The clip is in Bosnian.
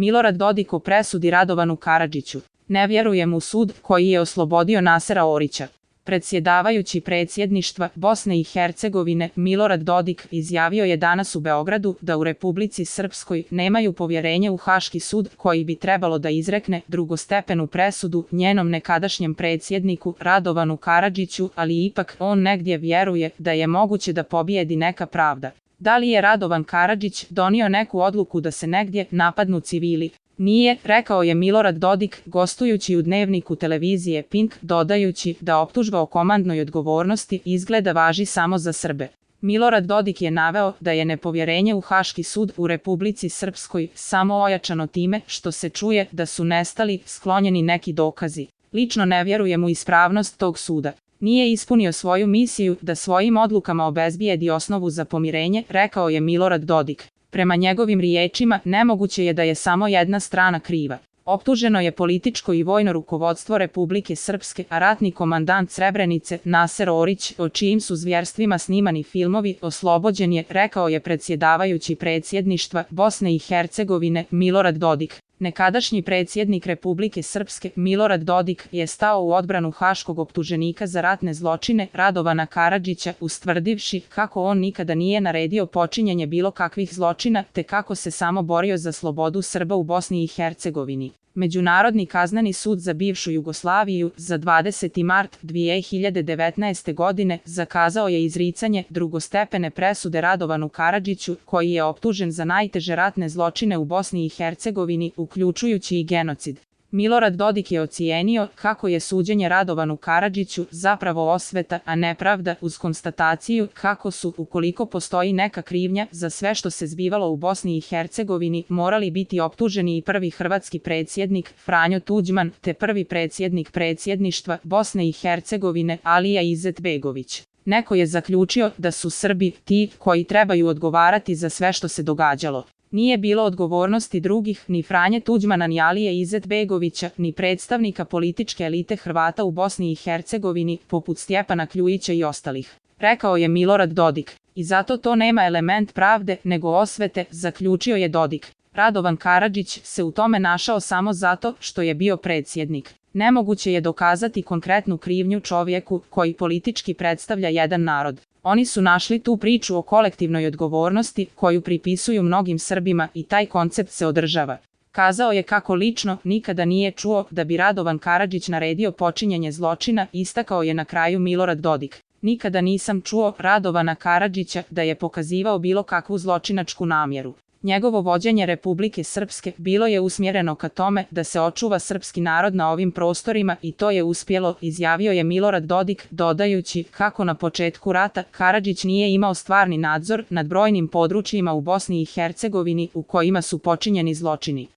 Milorad Dodik o presudi Radovanu Karadžiću. Ne vjerujem u sud koji je oslobodio Nasera Orića. Predsjedavajući predsjedništva Bosne i Hercegovine Milorad Dodik izjavio je danas u Beogradu da u Republici Srpskoj nemaju povjerenje u Haški sud koji bi trebalo da izrekne drugostepenu presudu njenom nekadašnjem predsjedniku Radovanu Karadžiću, ali ipak on negdje vjeruje da je moguće da pobijedi neka pravda. Da li je Radovan Karadžić donio neku odluku da se negdje napadnu civili? Nije, rekao je Milorad Dodik gostujući u dnevniku televizije Pink, dodajući da optužba o komandnoj odgovornosti izgleda važi samo za Srbe. Milorad Dodik je naveo da je nepovjerenje u Haški sud u Republici Srpskoj samo ojačano time što se čuje da su nestali sklonjeni neki dokazi. Lično ne vjerujem u ispravnost tog suda. Nije ispunio svoju misiju da svojim odlukama obezbijedi osnovu za pomirenje, rekao je Milorad Dodik. Prema njegovim riječima, nemoguće je da je samo jedna strana kriva. Optuženo je političko i vojno rukovodstvo Republike Srpske, a ratni komandant Srebrenice, Naser Orić, o čijim su zvjerstvima snimani filmovi, oslobođen je, rekao je predsjedavajući predsjedništva Bosne i Hercegovine Milorad Dodik. Nekadašnji predsjednik Republike Srpske Milorad Dodik je stao u odbranu haškog optuženika za ratne zločine Radovana Karadžića, ustvrdivši kako on nikada nije naredio počinjenje bilo kakvih zločina, te kako se samo borio za slobodu Srba u Bosni i Hercegovini. Međunarodni kazneni sud za bivšu Jugoslaviju za 20. mart 2019. godine zakazao je izricanje drugostepene presude Radovanu Karadžiću, koji je optužen za najteže ratne zločine u Bosni i Hercegovini, uključujući i genocid. Milorad Dodik je ocijenio kako je suđenje Radovanu Karadžiću zapravo osveta, a nepravda, uz konstataciju kako su, ukoliko postoji neka krivnja za sve što se zbivalo u Bosni i Hercegovini, morali biti optuženi i prvi hrvatski predsjednik Franjo Tuđman, te prvi predsjednik predsjedništva Bosne i Hercegovine Alija Izetbegović. Neko je zaključio da su Srbi ti koji trebaju odgovarati za sve što se događalo. Nije bilo odgovornosti drugih, ni Franje Tuđmana, ni Alije Izetbegovića, ni predstavnika političke elite Hrvata u Bosni i Hercegovini, poput Stjepana Kljujića i ostalih, rekao je Milorad Dodik. I zato to nema element pravde, nego osvete, zaključio je Dodik. Radovan Karadžić se u tome našao samo zato što je bio predsjednik. Nemoguće je dokazati konkretnu krivnju čovjeku koji politički predstavlja jedan narod. Oni su našli tu priču o kolektivnoj odgovornosti koju pripisuju mnogim Srbima i taj koncept se održava. Kazao je kako lično nikada nije čuo da bi Radovan Karadžić naredio počinjenje zločina, istakao je na kraju Milorad Dodik. Nikada nisam čuo Radovana Karadžića da je pokazivao bilo kakvu zločinačku namjeru. Njegovo vođenje Republike Srpske bilo je usmjereno ka tome da se očuva srpski narod na ovim prostorima i to je uspjelo, izjavio je Milorad Dodik, dodajući kako na početku rata Karadžić nije imao stvarni nadzor nad brojnim područjima u Bosni i Hercegovini u kojima su počinjeni zločini.